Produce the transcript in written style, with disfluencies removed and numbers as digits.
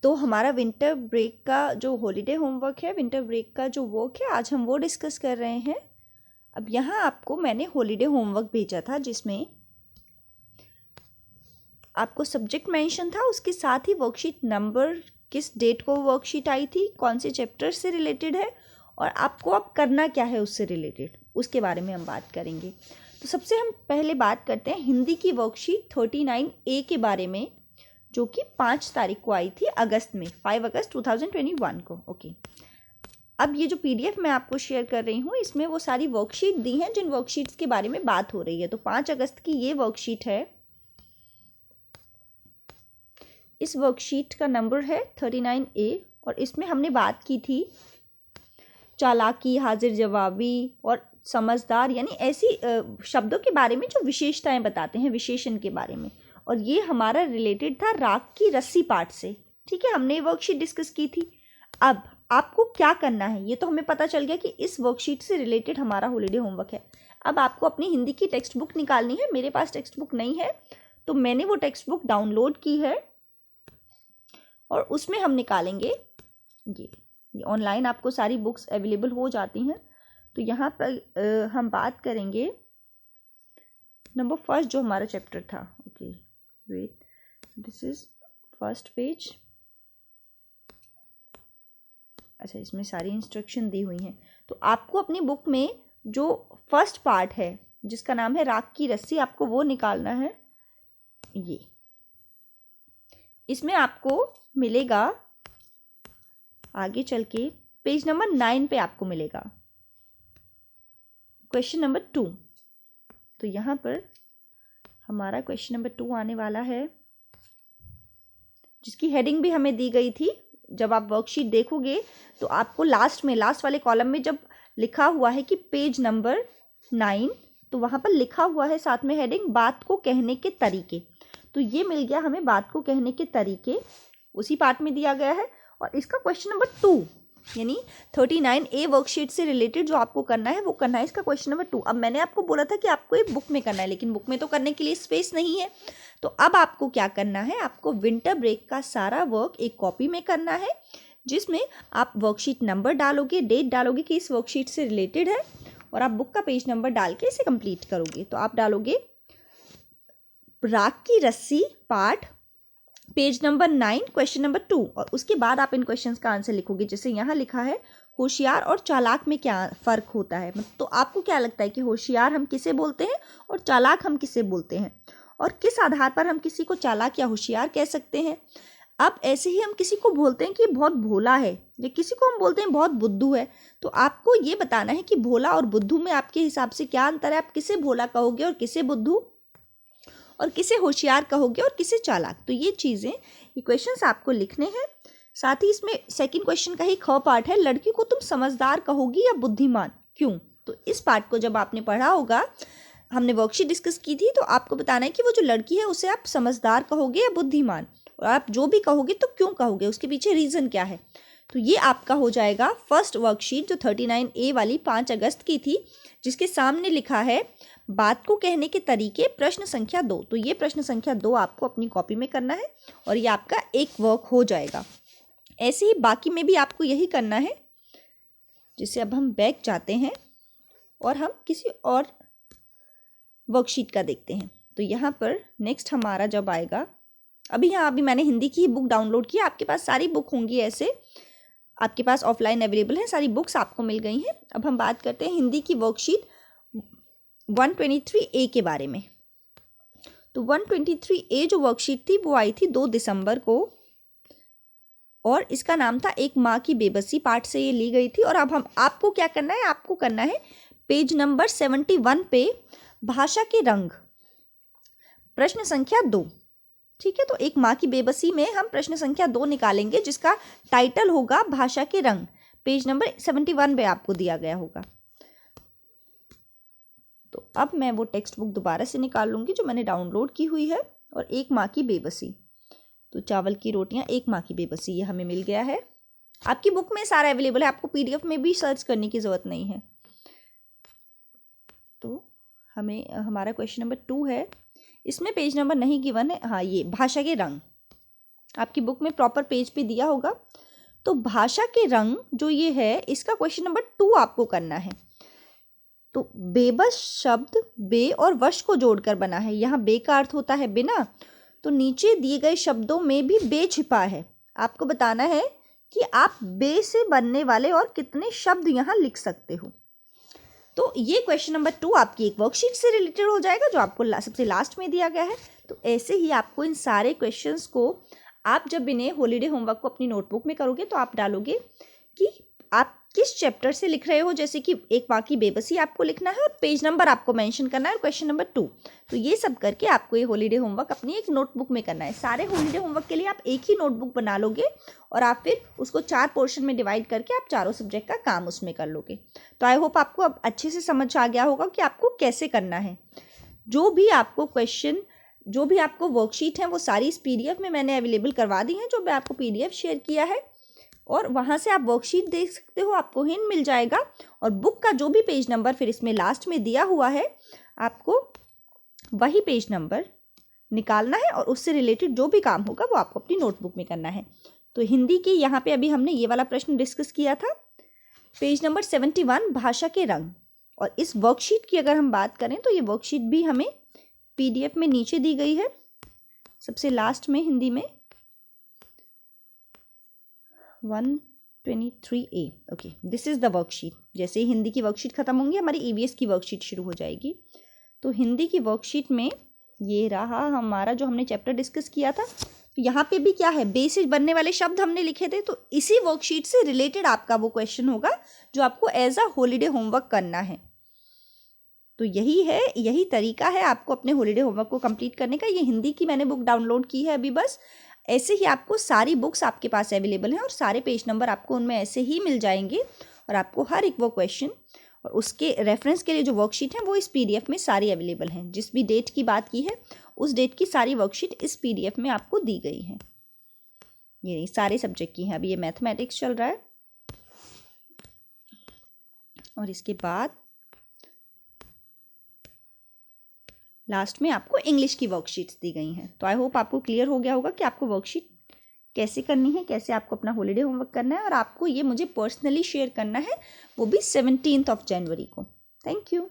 तो हमारा winter break का जो हॉलीडे होमवर्क है, विंटर ब्रेक का जो वर्क है, आज हम वो डिस्कस कर रहे हैं। अब यहाँ आपको मैंने हॉलीडे होमवर्क भेजा था जिसमें आपको सब्जेक्ट मेंशन था, उसके साथ ही वर्कशीट नंबर, किस डेट को वर्कशीट आई थी, कौन से चैप्टर से रिलेटेड है और आपको अब करना क्या है उससे रिलेटेड, उसके बारे में हम बात करेंगे। तो सबसे हम पहले बात करते हैं हिंदी की वर्कशीट 39A के बारे में, जो कि 5 तारीख को आई थी अगस्त में, 5 अगस्त 2021 को। ओके, अब ये जो PDF मैं आपको शेयर कर रही हूँ इसमें वो सारी वर्कशीट दी हैं जिन वर्कशीट्स के बारे में बात हो रही है। तो 5 अगस्त की ये वर्कशीट है, इस वर्कशीट का नंबर है 39A और इसमें हमने बात की थी चालाकी, हाजिर जवाबी और समझदार, यानी ऐसी शब्दों के बारे में जो विशेषताएं बताते हैं, विशेषण के बारे में। और ये हमारा रिलेटेड था राख की रस्सी पाठ से। ठीक है, हमने ये वर्कशीट डिस्कस की थी। अब आपको क्या करना है ये तो हमें पता चल गया कि इस वर्कशीट से रिलेटेड हमारा हॉलीडे होमवर्क है। अब आपको अपनी हिंदी की टेक्स्ट बुक निकालनी है। मेरे पास टेक्स्ट बुक नहीं है तो मैंने वो टेक्स्ट बुक डाउनलोड की है और उसमें हम निकालेंगे ये ऑनलाइन आपको सारी बुक्स अवेलेबल हो जाती हैं। तो यहाँ पर हम बात करेंगे नंबर फर्स्ट जो हमारा चैप्टर था। Okay wait, this is first page. अच्छा, इसमें सारी इंस्ट्रक्शन दी हुई हैं। तो आपको अपनी बुक में जो फर्स्ट पार्ट है जिसका नाम है राख की रस्सी, आपको वो निकालना है। ये इसमें आपको मिलेगा आगे चल के पेज नंबर 9 पे आपको मिलेगा क्वेश्चन नंबर 2। तो यहाँ पर हमारा क्वेश्चन नंबर 2 आने वाला है जिसकी हेडिंग भी हमें दी गई थी। जब आप वर्कशीट देखोगे तो आपको लास्ट वाले कॉलम में जब लिखा हुआ है कि पेज नंबर 9, तो वहाँ पर लिखा हुआ है साथ में हेडिंग बात को कहने के तरीके। तो ये मिल गया हमें बात को कहने के तरीके, उसी पार्ट में दिया गया है। और इसका क्वेश्चन नंबर 2 यानी 39A वर्कशीट से रिलेटेड जो आपको करना है वो करना है इसका क्वेश्चन नंबर 2। अब मैंने आपको बोला था कि आपको ये बुक में करना है, लेकिन बुक में तो करने के लिए स्पेस नहीं है। तो अब आपको क्या करना है, आपको विंटर ब्रेक का सारा वर्क एक कॉपी में करना है जिसमें आप वर्कशीट नंबर डालोगे, डेट डालोगे कि इस वर्कशीट से रिलेटेड है और आप बुक का पेज नंबर डाल के इसे कंप्लीट करोगे। तो आप डालोगे राख की रस्सी part page number 9 question number 2 और उसके बाद आप इन क्वेश्चंस का आंसर लिखोगे। जैसे यहाँ लिखा है होशियार और चालाक में क्या फ़र्क होता है। तो आपको क्या लगता है कि होशियार हम किसे बोलते हैं और चालाक हम किसे बोलते हैं, और किस आधार पर हम किसी को चालाक या होशियार कह सकते हैं। अब ऐसे ही हम किसी को बोलते हैं कि बहुत भोला है या किसी को हम बोलते हैं बहुत बुद्धू है। तो आपको ये बताना है कि भोला और बुद्धू में आपके हिसाब से क्या अंतर है, आप किसे भोला कहोगे और किसे बुद्धू, और किसे होशियार कहोगे और किसे चालाक। तो ये चीज़ें, ये क्वेश्चंस आपको लिखने हैं। साथ ही इसमें सेकंड क्वेश्चन का ही ख पार्ट है, लड़की को तुम समझदार कहोगी या बुद्धिमान, क्यों। तो इस पार्ट को जब आपने पढ़ा होगा, हमने वर्कशीट डिस्कस की थी, तो आपको बताना है कि वो जो लड़की है उसे आप समझदार कहोगे या बुद्धिमान, और आप जो भी कहोगे तो क्यों कहोगे, उसके पीछे रीज़न क्या है। तो ये आपका हो जाएगा फर्स्ट वर्कशीट जो 39A वाली 5 अगस्त की थी, जिसके सामने लिखा है बात को कहने के तरीके प्रश्न संख्या 2। तो ये प्रश्न संख्या 2 आपको अपनी कॉपी में करना है और ये आपका एक वर्क हो जाएगा। ऐसे ही बाकी में भी आपको यही करना है। जिससे अब हम बैक जाते हैं और हम किसी और वर्कशीट का देखते हैं। तो यहाँ पर नेक्स्ट हमारा जब आएगा, अभी मैंने हिंदी की ही बुक डाउनलोड की है, आपके पास सारी बुक होंगी, ऐसे आपके पास ऑफलाइन अवेलेबल है, सारी बुक्स आपको मिल गई हैं। अब हम बात करते हैं हिंदी की वर्कशीट 123A के बारे में। तो 123A जो वर्कशीट थी वो आई थी 2 दिसंबर को और इसका नाम था एक माँ की बेबसी, पाठ से ये ली गई थी। और अब हम आपको क्या करना है, आपको करना है पेज नंबर 71 पे भाषा के रंग प्रश्न संख्या 2। ठीक है, तो एक माँ की बेबसी में हम प्रश्न संख्या 2 निकालेंगे जिसका टाइटल होगा भाषा के रंग। पेज नंबर 71 पे आपको दिया गया होगा। तो अब मैं वो टेक्स्ट बुक दोबारा से निकाल लूँगी जो मैंने डाउनलोड की हुई है, और एक माँ की बेबसी, तो चावल की रोटियां एक माँ की बेबसी, ये हमें मिल गया है। आपकी बुक में सारा अवेलेबल है, आपको PDF में भी सर्च करने की ज़रूरत नहीं है। तो हमें हमारा क्वेश्चन नंबर 2 है, इसमें पेज नंबर नहीं गिवन है, हाँ ये भाषा के रंग। आपकी बुक में प्रॉपर पेज पे दिया होगा। तो भाषा के रंग जो ये है, इसका क्वेश्चन नंबर 2 आपको करना है। तो बेबस शब्द बे और वश को जोड़कर बना है। यहाँ बे का अर्थ होता है बिना, तो नीचे दिए गए शब्दों में भी बे छिपा है। आपको बताना है कि आप बे से बनने वाले और कितने शब्द यहाँ लिख सकते हो। तो ये क्वेश्चन नंबर 2 आपकी एक वर्कशीट से रिलेटेड हो जाएगा, जो आपको सबसे लास्ट में दिया गया है। तो ऐसे ही आपको इन सारे क्वेश्चंस को, आप जब इन्हें हॉलीडे होमवर्क को अपनी नोटबुक में करोगे तो आप डालोगे कि आप किस चैप्टर से लिख रहे हो। जैसे कि एक बाकी बेबसी आपको लिखना है और पेज नंबर आपको मेंशन करना है और क्वेश्चन नंबर 2। तो ये सब करके आपको ये हॉलीडे होमवर्क अपनी एक नोटबुक में करना है। सारे हॉलीडे होमवर्क के लिए आप एक ही नोटबुक बना लोगे और आप फिर उसको 4 पोर्शन में डिवाइड करके आप चारों सब्जेक्ट का काम उसमें कर लोगे। तो आई होप आपको अब अच्छे से समझ आ गया होगा कि आपको कैसे करना है। जो भी आपको क्वेश्चन, जो भी आपको वर्कशीट है, वो सारी इस PDF में मैंने अवेलेबल करवा दी हैं, जो मैं आपको PDF शेयर किया है। और वहाँ से आप वर्कशीट देख सकते हो, आपको हिंट मिल जाएगा। और बुक का जो भी पेज नंबर फिर इसमें लास्ट में दिया हुआ है, आपको वही पेज नंबर निकालना है और उससे रिलेटेड जो भी काम होगा वो आपको अपनी नोटबुक में करना है। तो हिंदी की यहाँ पे अभी हमने ये वाला प्रश्न डिस्कस किया था, पेज नंबर 71, भाषा के रंग। और इस वर्कशीट की अगर हम बात करें तो ये वर्कशीट भी हमें PDF में नीचे दी गई है, सबसे लास्ट में हिंदी में 123A। Okay, this is the worksheet. जैसे ही हिंदी की वर्कशीट खत्म होंगी, हमारी EVS की वर्कशीट शुरू हो जाएगी। तो हिंदी की वर्कशीट में ये रहा हमारा जो हमने चैप्टर डिस्कस किया था। तो यहाँ पे भी क्या है, बे से बनने वाले शब्द हमने लिखे थे। तो इसी वर्कशीट से रिलेटेड आपका वो क्वेश्चन होगा जो आपको एज अ हॉलीडे होमवर्क करना है। तो यही है, यही तरीका है आपको अपने हॉलीडे होमवर्क को कंप्लीट करने का। ये हिंदी की मैंने बुक डाउनलोड की है अभी बस। ऐसे ही आपको सारी बुक्स आपके पास अवेलेबल हैं और सारे पेज नंबर आपको उनमें ऐसे ही मिल जाएंगे। और आपको हर एक वो क्वेश्चन और उसके रेफरेंस के लिए जो वर्कशीट है वो इस PDF में सारी अवेलेबल हैं। जिस भी डेट की बात की है उस डेट की सारी वर्कशीट इस PDF में आपको दी गई हैं। ये सारे सब्जेक्ट की हैं। अभी ये मैथमेटिक्स चल रहा है और इसके बाद लास्ट में आपको इंग्लिश की वर्कशीट्स दी गई हैं। तो आई होप आपको क्लियर हो गया होगा कि आपको वर्कशीट कैसे करनी है, कैसे आपको अपना हॉलीडे होमवर्क करना है। और आपको ये मुझे पर्सनली शेयर करना है, वो भी 17 जनवरी को। Thank you.